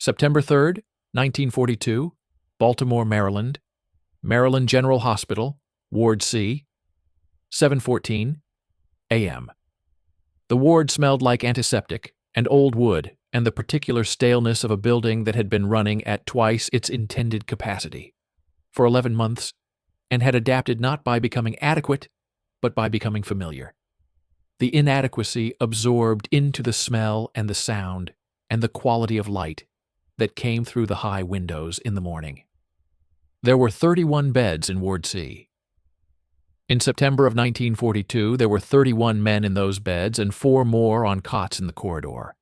September 3rd, 1942, Baltimore, Maryland, Maryland General Hospital, Ward C, 7:14 a.m. The ward smelled like antiseptic and old wood and the particular staleness of a building that had been running at twice its intended capacity for 11 months and had adapted not by becoming adequate, but by becoming familiar. The inadequacy absorbed into the smell and the sound and the quality of light that came through the high windows in the morning. There were 31 beds in Ward C. In September of 1942, there were 31 men in those beds and 4 more on cots in the corridor.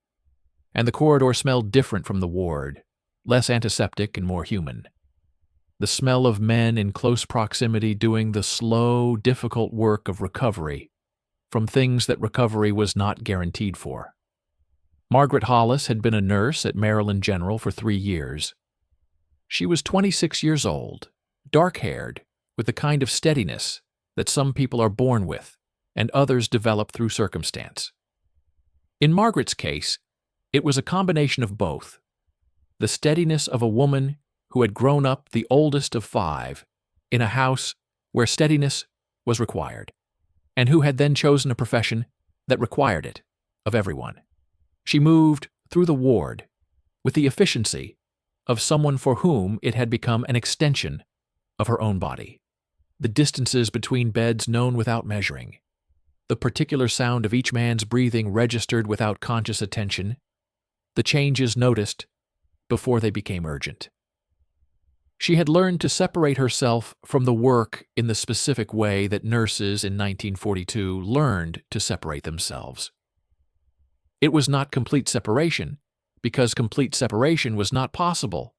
And the corridor smelled different from the ward, less antiseptic and more human. The smell of men in close proximity doing the slow, difficult work of recovery from things that recovery was not guaranteed for. Margaret Hollis had been a nurse at Maryland General for 3 years. She was 26 years old, dark-haired, with the kind of steadiness that some people are born with and others develop through circumstance. In Margaret's case, it was a combination of both. The steadiness of a woman who had grown up the oldest of 5 in a house where steadiness was required, and who had then chosen a profession that required it of everyone. She moved through the ward with the efficiency of someone for whom it had become an extension of her own body. The distances between beds known without measuring, the particular sound of each man's breathing registered without conscious attention, the changes noticed before they became urgent. She had learned to separate herself from the work in the specific way that nurses in 1942 learned to separate themselves. It was not complete separation, because complete separation was not possible,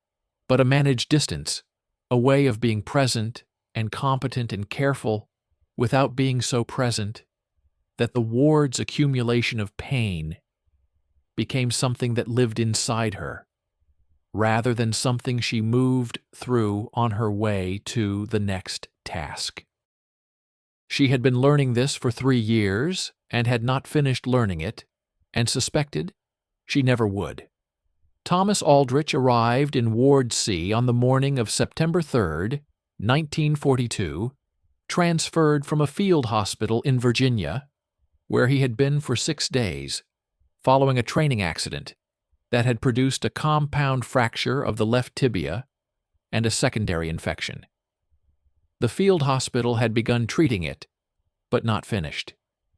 but a managed distance, a way of being present and competent and careful without being so present that the ward's accumulation of pain became something that lived inside her, rather than something she moved through on her way to the next task. She had been learning this for 3 years and had not finished learning it, and suspected she never would. Thomas Aldrich arrived in Ward C on the morning of September 3rd, 1942, transferred from a field hospital in Virginia, where he had been for 6 days, following a training accident that had produced a compound fracture of the left tibia and a secondary infection. The field hospital had begun treating it, but not finished,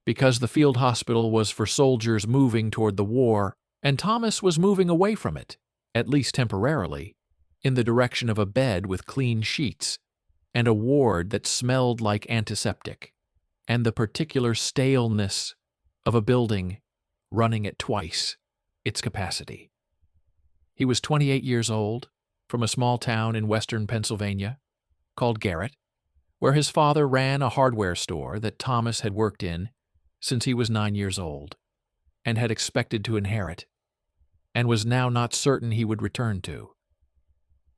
because the field hospital was for soldiers moving toward the war, and Thomas was moving away from it, at least temporarily, in the direction of a bed with clean sheets and a ward that smelled like antiseptic, and the particular staleness of a building running at twice its capacity. He was 28 years old, from a small town in western Pennsylvania called Garrett, where his father ran a hardware store that Thomas had worked in since he was 9 years old, and had expected to inherit, and was now not certain he would return to.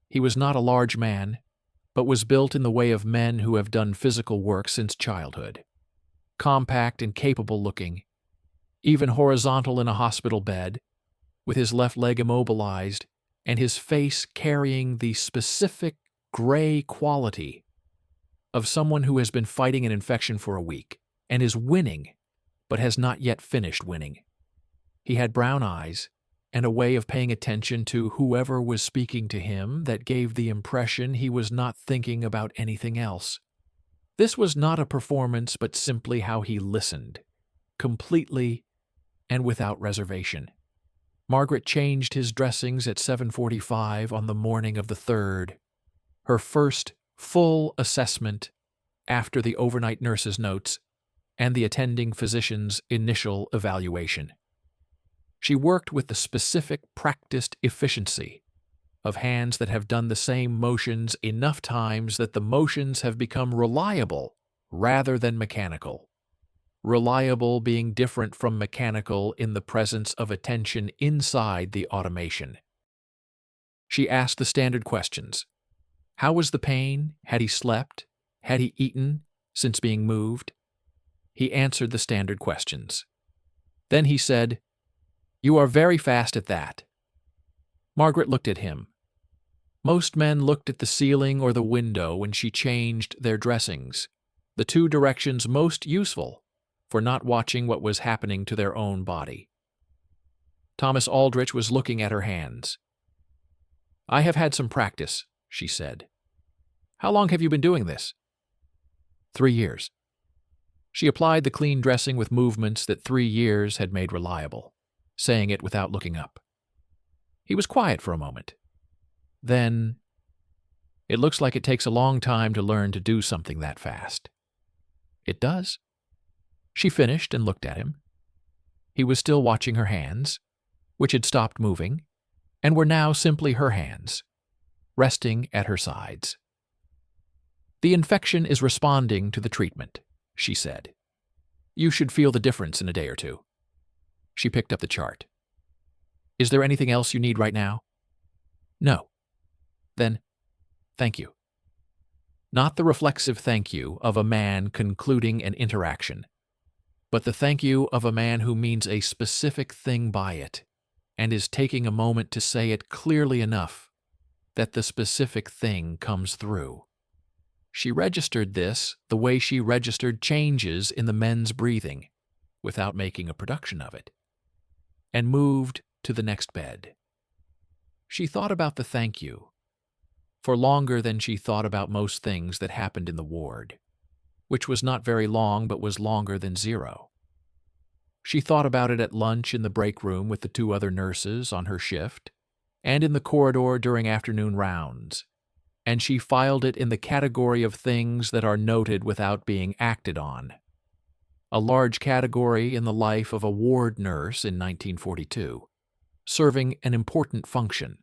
He was not a large man, but was built in the way of men who have done physical work since childhood, compact and capable-looking, even horizontal in a hospital bed, with his left leg immobilized and his face carrying the specific gray quality of someone who has been fighting an infection for a week and is winning, but has not yet finished winning. He had brown eyes and a way of paying attention to whoever was speaking to him that gave the impression he was not thinking about anything else. This was not a performance, but simply how he listened, completely and without reservation. Margaret changed his dressings at 7:45 on the morning of the 3rd, her first full assessment after the overnight nurse's notes and the attending physician's initial evaluation. She worked with the specific practiced efficiency of hands that have done the same motions enough times that the motions have become reliable rather than mechanical. Reliable being different from mechanical in the presence of attention inside the automation. She asked the standard questions. How was the pain? Had he slept? Had he eaten since being moved? He answered the standard questions. Then he said, "You are very fast at that." Margaret looked at him. Most men looked at the ceiling or the window when she changed their dressings, the two directions most useful for not watching what was happening to their own body. Thomas Aldrich was looking at her hands. "I have had some practice," she said. "How long have you been doing this?" 3 years. She applied the clean dressing with movements that 3 years had made reliable, saying it without looking up. He was quiet for a moment. Then, "It looks like it takes a long time to learn to do something that fast." "It does." She finished and looked at him. He was still watching her hands, which had stopped moving, and were now simply her hands, resting at her sides. "The infection is responding to the treatment," she said. "You should feel the difference in a day or two." She picked up the chart. "Is there anything else you need right now?" "No." "Then, thank you." Not the reflexive thank you of a man concluding an interaction, but the thank you of a man who means a specific thing by it and is taking a moment to say it clearly enough that the specific thing comes through. She registered this the way she registered changes in the men's breathing, without making a production of it, and moved to the next bed. She thought about the thank you for longer than she thought about most things that happened in the ward, which was not very long but was longer than 0. She thought about it at lunch in the break room with the 2 other nurses on her shift, and in the corridor during afternoon rounds, and she filed it in the category of things that are noted without being acted on, a large category in the life of a ward nurse in 1942, serving an important function.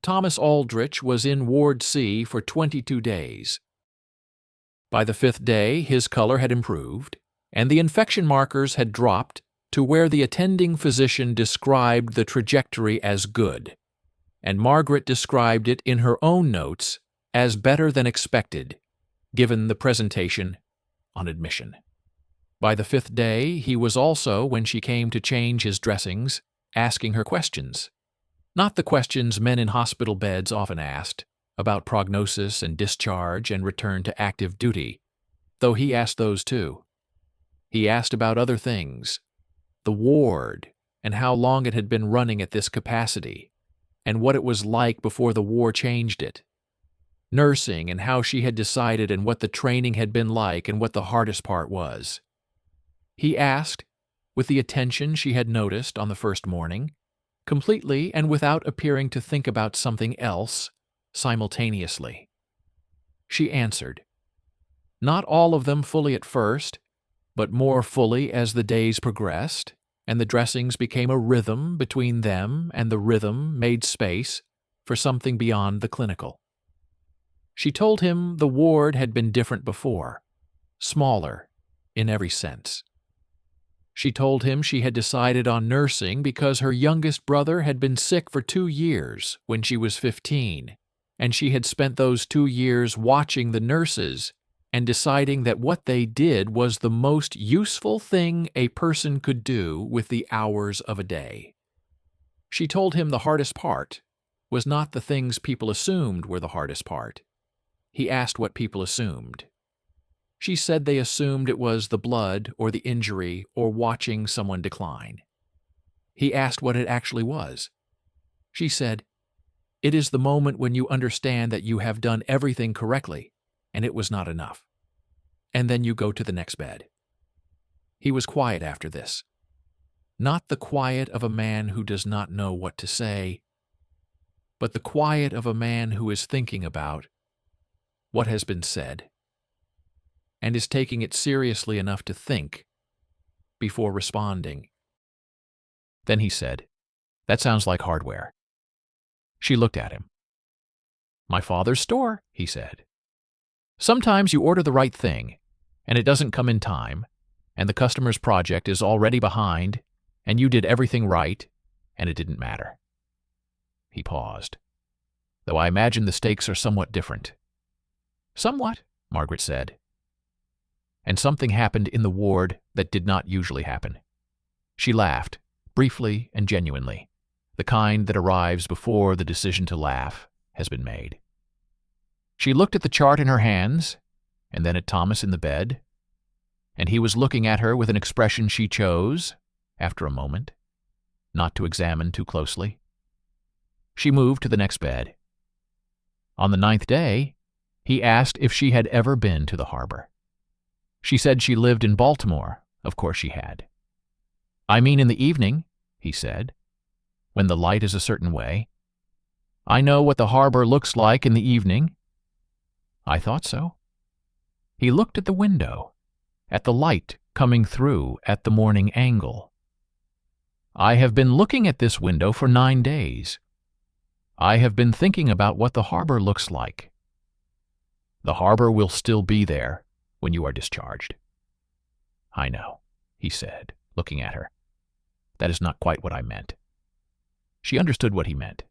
Thomas Aldrich was in Ward C for 22 days. By the 5th day, his color had improved, and the infection markers had dropped to where the attending physician described the trajectory as good, and Margaret described it in her own notes as better than expected, given the presentation on admission. By the 5th day, he was also, when she came to change his dressings, asking her questions. Not the questions men in hospital beds often asked, about prognosis and discharge and return to active duty, though he asked those too. He asked about other things, the ward, and how long it had been running at this capacity, and what it was like before the war changed it. Nursing and how she had decided and what the training had been like and what the hardest part was. He asked, with the attention she had noticed on the first morning, completely and without appearing to think about something else simultaneously. She answered. Not all of them fully at first, but more fully as the days progressed, and the dressings became a rhythm between them, and the rhythm made space for something beyond the clinical. She told him the ward had been different before, smaller in every sense. She told him she had decided on nursing because her youngest brother had been sick for 2 years when she was 15, and she had spent those 2 years watching the nurses and deciding that what they did was the most useful thing a person could do with the hours of a day. She told him the hardest part was not the things people assumed were the hardest part. He asked what people assumed. She said they assumed it was the blood or the injury or watching someone decline. He asked what it actually was. She said, "It is the moment when you understand that you have done everything correctly, and it was not enough. And then you go to the next bed." He was quiet after this. Not the quiet of a man who does not know what to say, but the quiet of a man who is thinking about what has been said, and is taking it seriously enough to think before responding. Then he said, "That sounds like hardware." She looked at him. "My father's store," he said. "Sometimes you order the right thing, and it doesn't come in time, and the customer's project is already behind, and you did everything right, and it didn't matter." He paused. "Though I imagine the stakes are somewhat different." "Somewhat," Margaret said. And something happened in the ward that did not usually happen. She laughed, briefly and genuinely, the kind that arrives before the decision to laugh has been made. She looked at the chart in her hands, and then at Thomas in the bed, and he was looking at her with an expression she chose, after a moment, not to examine too closely. She moved to the next bed. On the 9th day, he asked if she had ever been to the harbor. She said she lived in Baltimore. Of course she had. "I mean in the evening," he said, "when the light is a certain way. I know what the harbor looks like in the evening." I thought so. He looked at the window, at the light coming through at the morning angle. "I have been looking at this window for 9 days. I have been thinking about what the harbor looks like. The harbor will still be there when you are discharged." "I know," he said, looking at her. "That is not quite what I meant." She understood what he meant.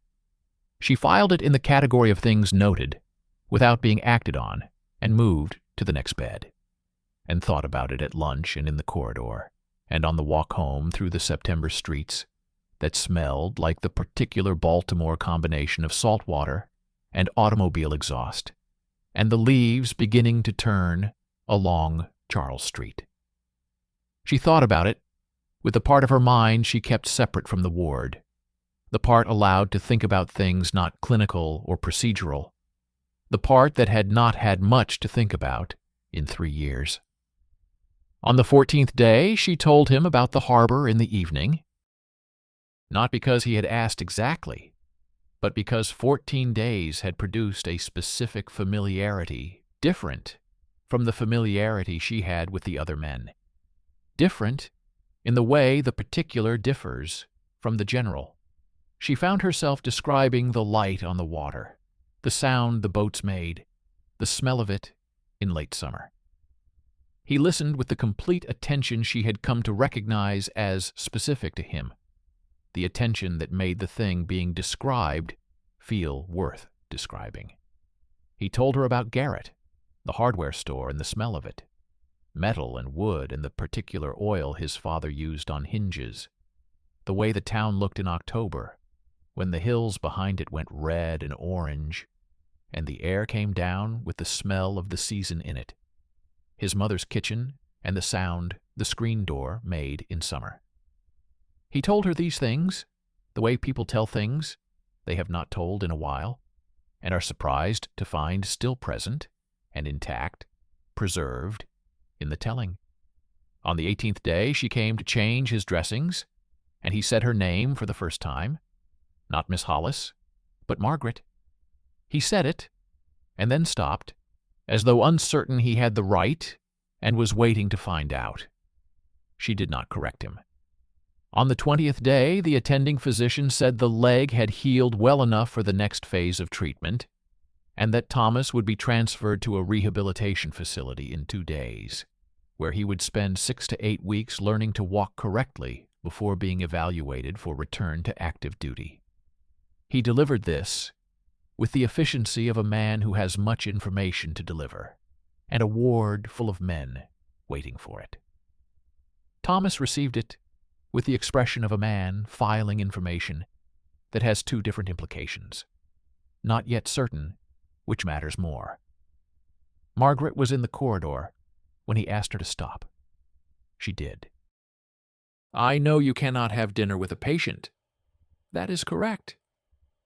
She filed it in the category of things noted, without being acted on, and moved to the next bed, and thought about it at lunch and in the corridor, and on the walk home through the September streets that smelled like the particular Baltimore combination of salt water and automobile exhaust, and the leaves beginning to turn along Charles Street. She thought about it with the part of her mind she kept separate from the ward, the part allowed to think about things not clinical or procedural, the part that had not had much to think about in 3 years. On the 14th day, she told him about the harbor in the evening, not because he had asked exactly, but because 14 days had produced a specific familiarity different from the familiarity she had with the other men, different in the way the particular differs from the general. She found herself describing the light on the water, the sound the boats made, the smell of it in late summer. He listened with the complete attention she had come to recognize as specific to him, the attention that made the thing being described feel worth describing. He told her about Garrett, the hardware store and the smell of it, metal and wood and the particular oil his father used on hinges, the way the town looked in October, when the hills behind it went red and orange, and the air came down with the smell of the season in it, his mother's kitchen and the sound the screen door made in summer. He told her these things, the way people tell things they have not told in a while, and are surprised to find still present and intact, preserved in the telling. On the 18th day she came to change his dressings, and he said her name for the first time, not Miss Hollis, but Margaret. He said it, and then stopped, as though uncertain he had the right and was waiting to find out. She did not correct him. On the 20th day, the attending physician said the leg had healed well enough for the next phase of treatment, and that Thomas would be transferred to a rehabilitation facility in 2 days, where he would spend 6 to 8 weeks learning to walk correctly before being evaluated for return to active duty. He delivered this with the efficiency of a man who has much information to deliver, and a ward full of men waiting for it. Thomas received it with the expression of a man filing information that has 2 different implications, not yet certain which matters more. Margaret was in the corridor when he asked her to stop. She did. "I know you cannot have dinner with a patient." "That is correct.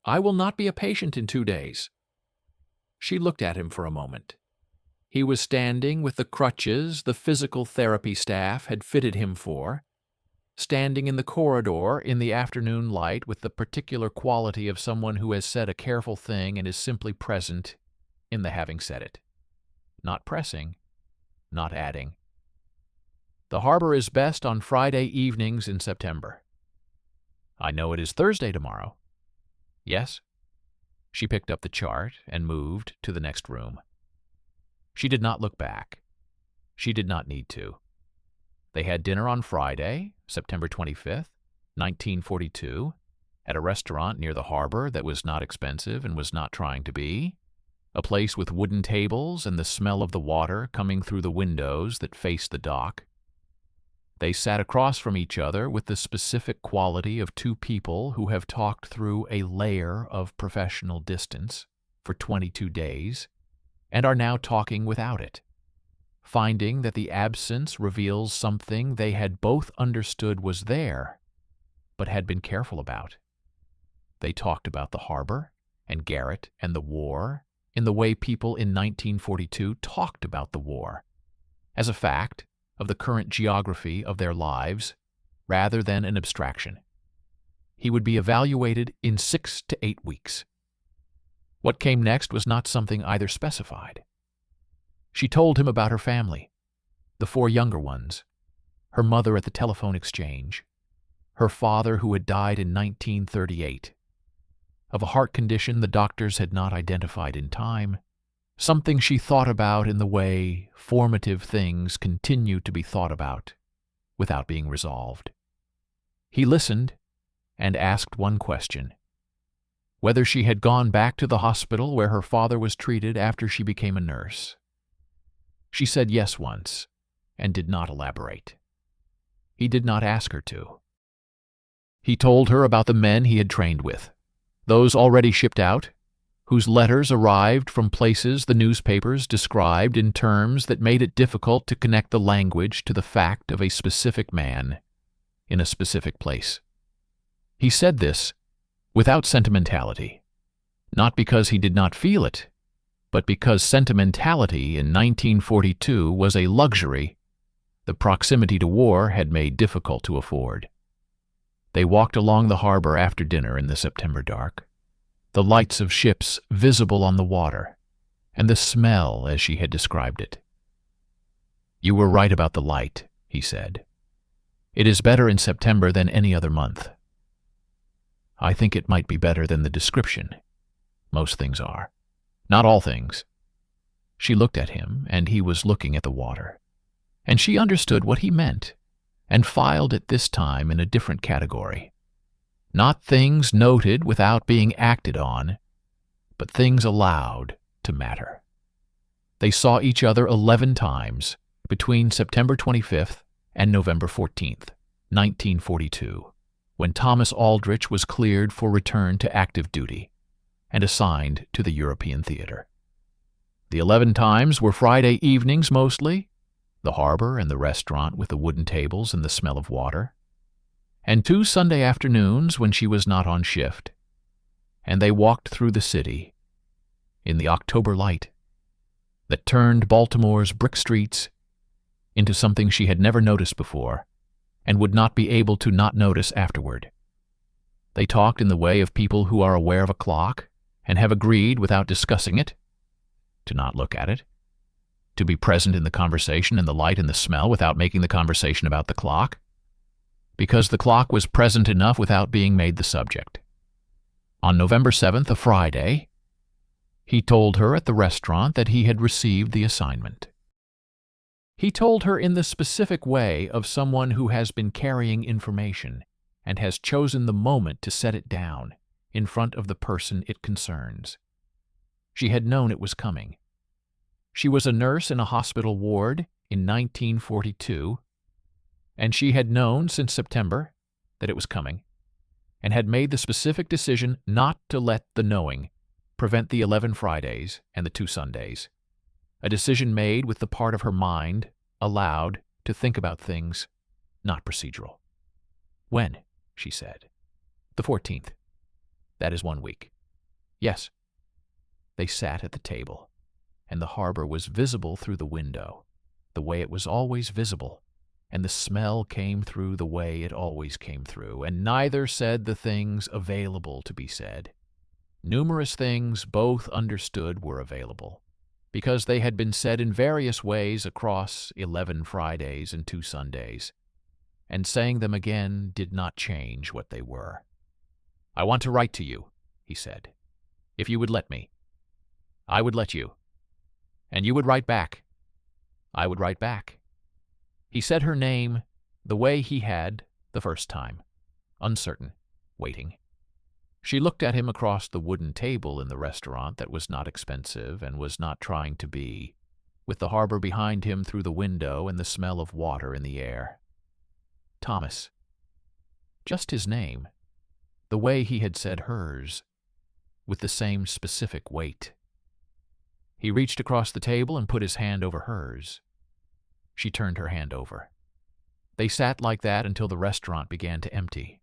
I will not be a patient in 2 days." She looked at him for a moment. He was standing with the crutches the physical therapy staff had fitted him for, standing in the corridor in the afternoon light with the particular quality of someone who has said a careful thing and is simply present in the having said it. Not pressing, not adding. "The harbor is best on Friday evenings in September." "I know it is Thursday tomorrow." "Yes." She picked up the chart and moved to the next room. She did not look back. She did not need to. They had dinner on Friday, September 25th, 1942, at a restaurant near the harbor that was not expensive and was not trying to be, a place with wooden tables and the smell of the water coming through the windows that faced the dock. They sat across from each other with the specific quality of two people who have talked through a layer of professional distance for 22 days and are now talking without it, finding that the absence reveals something they had both understood was there, but had been careful about. They talked about the harbor and Garrett and the war in the way people in 1942 talked about the war, as a fact of the current geography of their lives rather than an abstraction. He would be evaluated in 6 to 8 weeks. What came next was not something either specified. She told him about her family, the 4 younger ones, her mother at the telephone exchange, her father who had died in 1938, of a heart condition the doctors had not identified in time, something she thought about in the way formative things continue to be thought about without being resolved. He listened and asked one question: whether she had gone back to the hospital where her father was treated after she became a nurse. She said yes once and did not elaborate. He did not ask her to. He told her about the men he had trained with, those already shipped out, whose letters arrived from places the newspapers described in terms that made it difficult to connect the language to the fact of a specific man in a specific place. He said this without sentimentality, not because he did not feel it, but because sentimentality in 1942 was a luxury the proximity to war had made difficult to afford. They walked along the harbor after dinner in the September dark, the lights of ships visible on the water, and the smell as she had described it. "You were right about the light," he said. "It is better in September than any other month. I think it might be better than the description. Most things are. Not all things." She looked at him, and he was looking at the water, and she understood what he meant, and filed it this time in a different category. Not things noted without being acted on, but things allowed to matter. They saw each other 11 times between September 25th and November 14th, 1942, when Thomas Aldrich was cleared for return to active duty and assigned to the European theater. The 11 times were Friday evenings mostly, the harbor and the restaurant with the wooden tables and the smell of water, and 2 Sunday afternoons when she was not on shift, and they walked through the city in the October light that turned Baltimore's brick streets into something she had never noticed before and would not be able to not notice afterward. They talked in the way of people who are aware of a clock and have agreed without discussing it to not look at it, to be present in the conversation and the light and the smell without making the conversation about the clock, because the clock was present enough without being made the subject. On November 7th, a Friday, he told her at the restaurant that he had received the assignment. He told her in the specific way of someone who has been carrying information and has chosen the moment to set it down in front of the person it concerns. She had known it was coming. She was a nurse in a hospital ward in 1942, and she had known since September that it was coming, and had made the specific decision not to let the knowing prevent the 11 Fridays and the 2 Sundays, a decision made with the part of her mind allowed to think about things, not procedural. "When?" she said. "The 14th. That is 1 week." "Yes." They sat at the table, and the harbor was visible through the window, the way it was always visible, and the smell came through the way it always came through, and neither said the things available to be said. Numerous things both understood were available, because they had been said in various ways across 11 Fridays and 2 Sundays, and saying them again did not change what they were. "I want to write to you," he said. "If you would let me. I would let you. And you would write back. I would write back." He said her name the way he had the first time, uncertain, waiting. She looked at him across the wooden table in the restaurant that was not expensive and was not trying to be, with the harbor behind him through the window and the smell of water in the air. Thomas. Just his name, the way he had said hers, with the same specific weight. He reached across the table and put his hand over hers. She turned her hand over. They sat like that until the restaurant began to empty,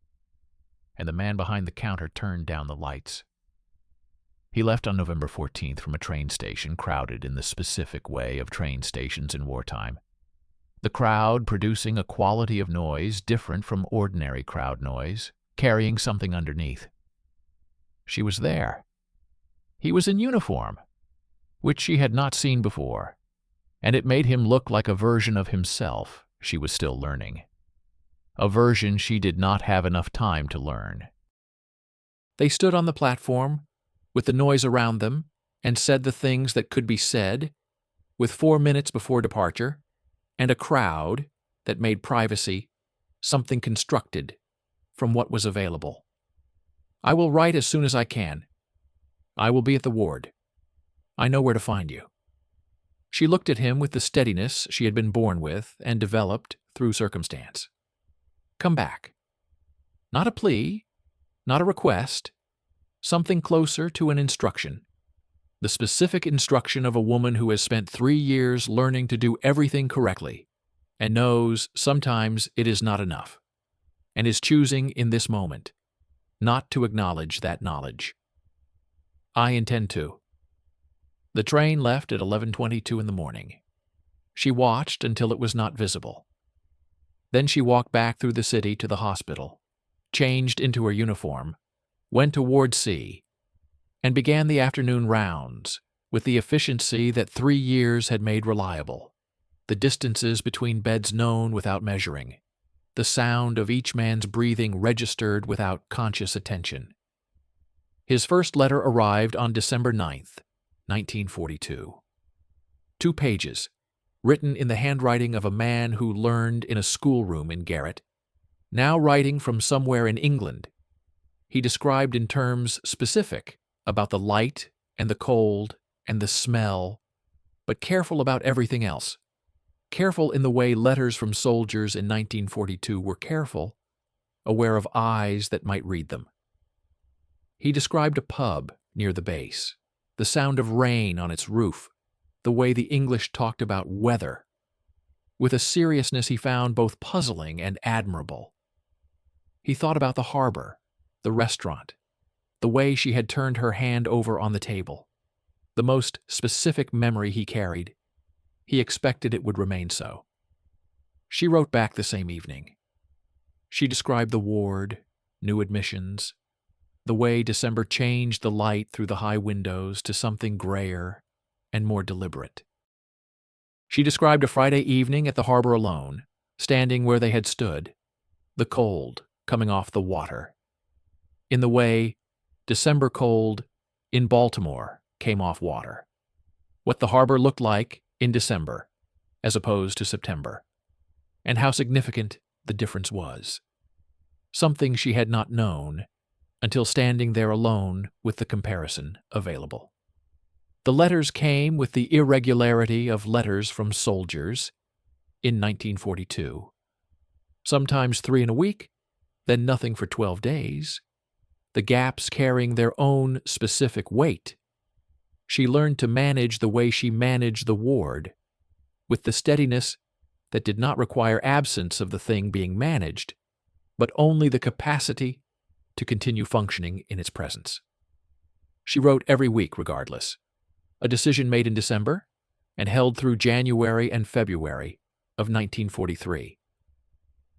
and the man behind the counter turned down the lights. He left on November 14th from a train station crowded in the specific way of train stations in wartime. The crowd producing a quality of noise different from ordinary crowd noise, carrying something underneath. She was there. He was in uniform, which she had not seen before, and it made him look like a version of himself she was still learning. A version she did not have enough time to learn. They stood on the platform, with the noise around them, and said the things that could be said, with 4 minutes before departure, and a crowd that made privacy something constructed from what was available. I will write as soon as I can. I will be at the ward. I know where to find you. She looked at him with the steadiness she had been born with and developed through circumstance. Come back. Not a plea, not a request, something closer to an instruction. The specific instruction of a woman who has spent 3 years learning to do everything correctly and knows sometimes it is not enough, and is choosing in this moment not to acknowledge that knowledge. I intend to. The train left at 11:22 in the morning. She watched until it was not visible. Then she walked back through the city to the hospital, changed into her uniform, went to Ward C, and began the afternoon rounds with the efficiency that 3 years had made reliable, the distances between beds known without measuring, the sound of each man's breathing registered without conscious attention. His first letter arrived on December 9th, 1942. 2 pages, written in the handwriting of a man who learned in a schoolroom in Garrett, now writing from somewhere in England. He described in terms specific about the light and the cold and the smell, but careful about everything else. Careful in the way letters from soldiers in 1942 were careful, aware of eyes that might read them. He described a pub near the base, the sound of rain on its roof, the way the English talked about weather, with a seriousness he found both puzzling and admirable. He thought about the harbor, the restaurant, the way she had turned her hand over on the table, the most specific memory he carried. He expected it would remain so. She wrote back the same evening. She described the ward, new admissions, the way December changed the light through the high windows to something grayer and more deliberate. She described a Friday evening at the harbor alone, standing where they had stood, the cold coming off the water, in the way December cold in Baltimore came off water, what the harbor looked like in December as opposed to September, and how significant the difference was, something she had not known until standing there alone with the comparison available. The letters came with the irregularity of letters from soldiers in 1942, sometimes 3 in a week, then nothing for 12 days, the gaps carrying their own specific weight. She learned to manage the way she managed the ward, with the steadiness that did not require absence of the thing being managed, but only the capacity to continue functioning in its presence. She wrote every week regardless, a decision made in December and held through January and February of 1943.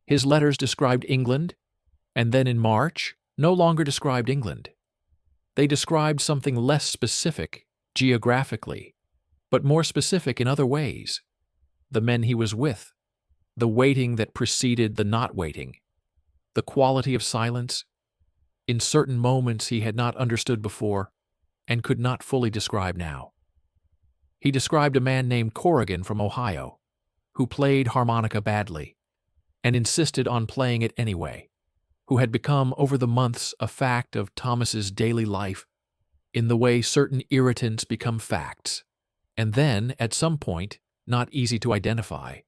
His letters described England, and then in March no longer described England. They described something less specific geographically, but more specific in other ways. The men he was with, the waiting that preceded the not waiting, the quality of silence, in certain moments he had not understood before and could not fully describe now. He described a man named Corrigan from Ohio, who played harmonica badly and insisted on playing it anyway, who had become over the months a fact of Thomas's daily life in the way certain irritants become facts, and then, at some point, not easy to identify,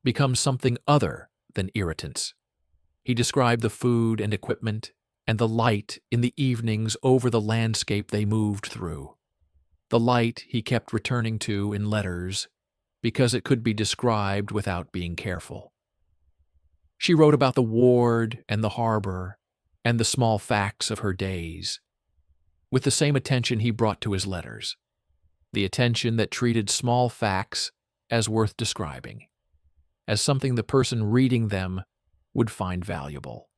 become something other than irritants, He described the food and equipment and the light in the evenings over the landscape they moved through. The light he kept returning to in letters because it could be described without being careful. She wrote about the ward and the harbor and the small facts of her days, with the same attention he brought to his letters, the attention that treated small facts as worth describing, as something the person reading them would find valuable.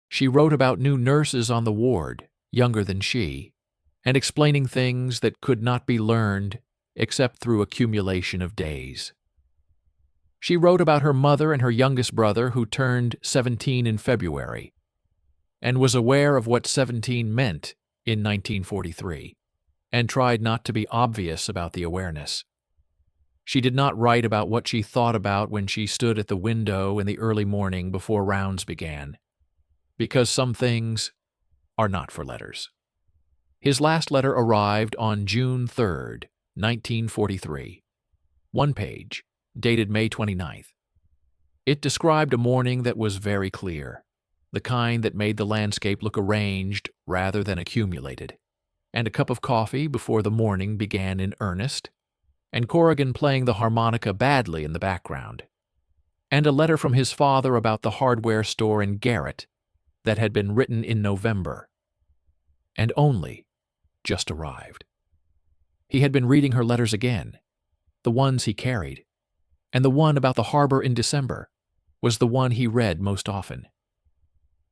She wrote about new nurses on the ward, younger than she, and explaining things that could not be learned except through accumulation of days. She wrote about her mother and her youngest brother who turned 17 in February, and was aware of what 17 meant in 1943, and tried not to be obvious about the awareness. She did not write about what she thought about when she stood at the window in the early morning before rounds began, because some things are not for letters. His last letter arrived on June 3rd, 1943. One page, dated May 29th. It described a morning that was very clear, the kind that made the landscape look arranged rather than accumulated, and a cup of coffee before the morning began in earnest, and Corrigan playing the harmonica badly in the background, and a letter from his father about the hardware store in Garrett that had been written in November, and only just arrived. He had been reading her letters again, the ones he carried, and the one about the harbor in December was the one he read most often.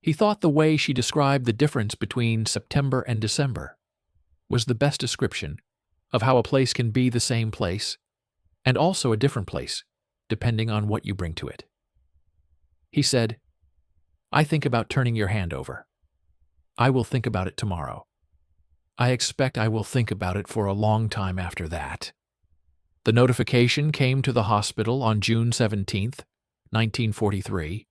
He thought the way she described the difference between September and December was the best description of how a place can be the same place and also a different place, depending on what you bring to it. He said, "I think about turning your hand over. I will think about it tomorrow. I expect I will think about it for a long time after that." The notification came to the hospital on June 17th, 1943,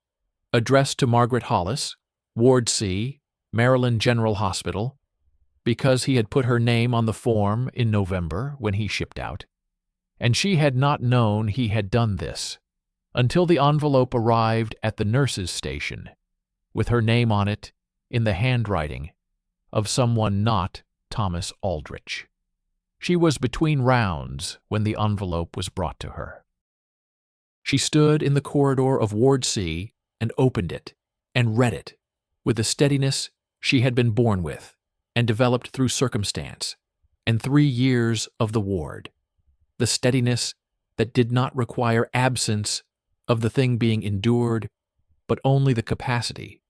addressed to Margaret Hollis, Ward C, Maryland General Hospital, because he had put her name on the form in November when he shipped out, and she had not known he had done this until the envelope arrived at the nurse's station, with her name on it in the handwriting of someone not Thomas Aldrich. She was between rounds when the envelope was brought to her. She stood in the corridor of Ward C and opened it and read it with the steadiness she had been born with and developed through circumstance and 3 years of the ward, the steadiness that did not require absence of the thing being endured, but only the capacity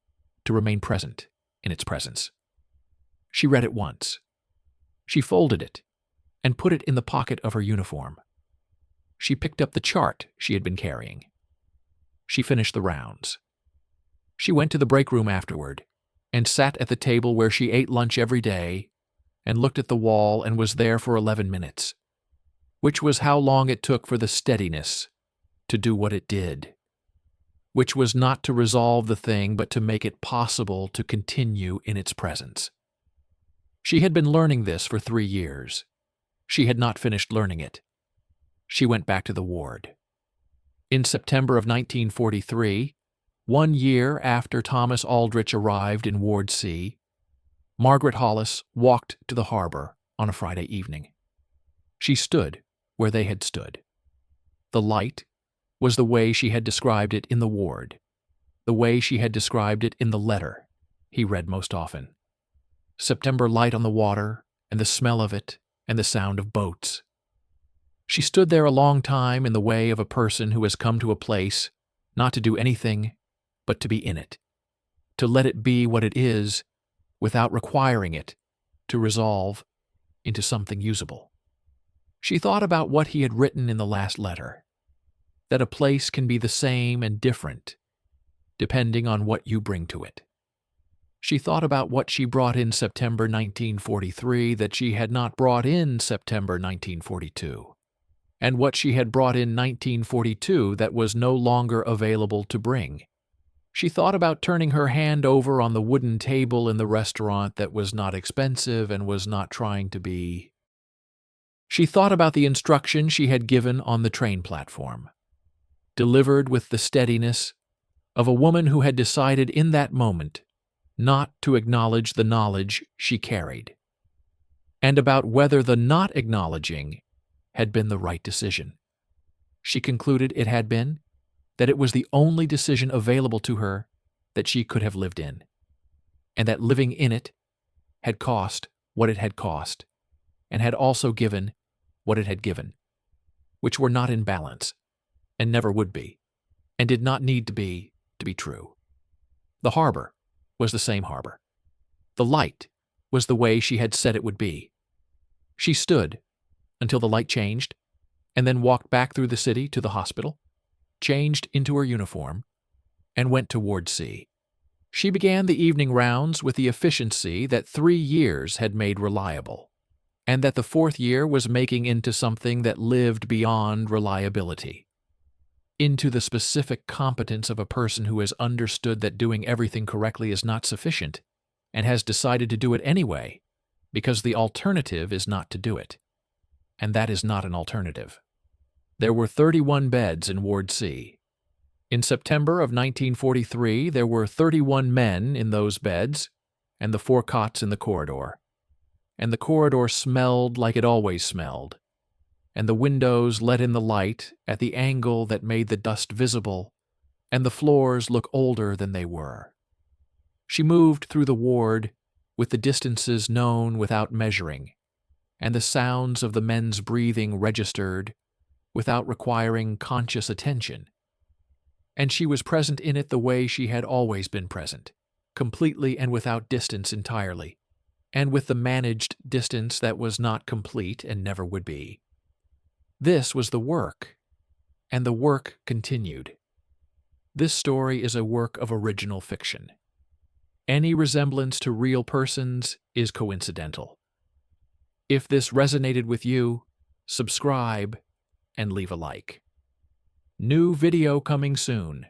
to remain present in its presence. She read it once. She folded it and put it in the pocket of her uniform. She picked up the chart she had been carrying. She finished the rounds. She went to the break room afterward and sat at the table where she ate lunch every day and looked at the wall and was there for 11 minutes, which was how long it took for the steadiness to do what it did, which was not to resolve the thing but to make it possible to continue in its presence. She had been learning this for 3 years. She had not finished learning it. She went back to the ward. In September of 1943, 1 year after Thomas Aldrich arrived in Ward C, Margaret Hollis walked to the harbor on a Friday evening. She stood where they had stood. The light was the way she had described it in the ward, the way she had described it in the letter he read most often. September light on the water, and the smell of it, and the sound of boats. She stood there a long time in the way of a person who has come to a place not to do anything but to be in it, to let it be what it is without requiring it to resolve into something usable. She thought about what he had written in the last letter, that a place can be the same and different depending on what you bring to it. She thought about what she brought in September 1943 that she had not brought in September 1942, and what she had brought in 1942 that was no longer available to bring. She thought about turning her hand over on the wooden table in the restaurant that was not expensive and was not trying to be. She thought about the instruction she had given on the train platform, delivered with the steadiness of a woman who had decided in that moment not to acknowledge the knowledge she carried, and about whether the not acknowledging had been the right decision. She concluded it had been, that it was the only decision available to her that she could have lived in, and that living in it had cost what it had cost, and had also given what it had given, which were not in balance, and never would be, and did not need to be true. The harbor was the same harbor. The light was the way she had said it would be. She stood until the light changed, and then walked back through the city to the hospital, changed into her uniform, and went toward sea. She began the evening rounds with the efficiency that 3 years had made reliable, and that the 4th year was making into something that lived beyond reliability, into the specific competence of a person who has understood that doing everything correctly is not sufficient, and has decided to do it anyway, because the alternative is not to do it. And that is not an alternative. There were 31 beds in Ward C. In September of 1943, there were 31 men in those beds, and the 4 cots in the corridor. And the corridor smelled like it always smelled, and the windows let in the light at the angle that made the dust visible, and the floors look older than they were. She moved through the ward with the distances known without measuring, and the sounds of the men's breathing registered without requiring conscious attention. And she was present in it the way she had always been present, completely and without distance entirely, and with the managed distance that was not complete and never would be. This was the work, and the work continued. This story is a work of original fiction. Any resemblance to real persons is coincidental. If this resonated with you, subscribe and leave a like. New video coming soon.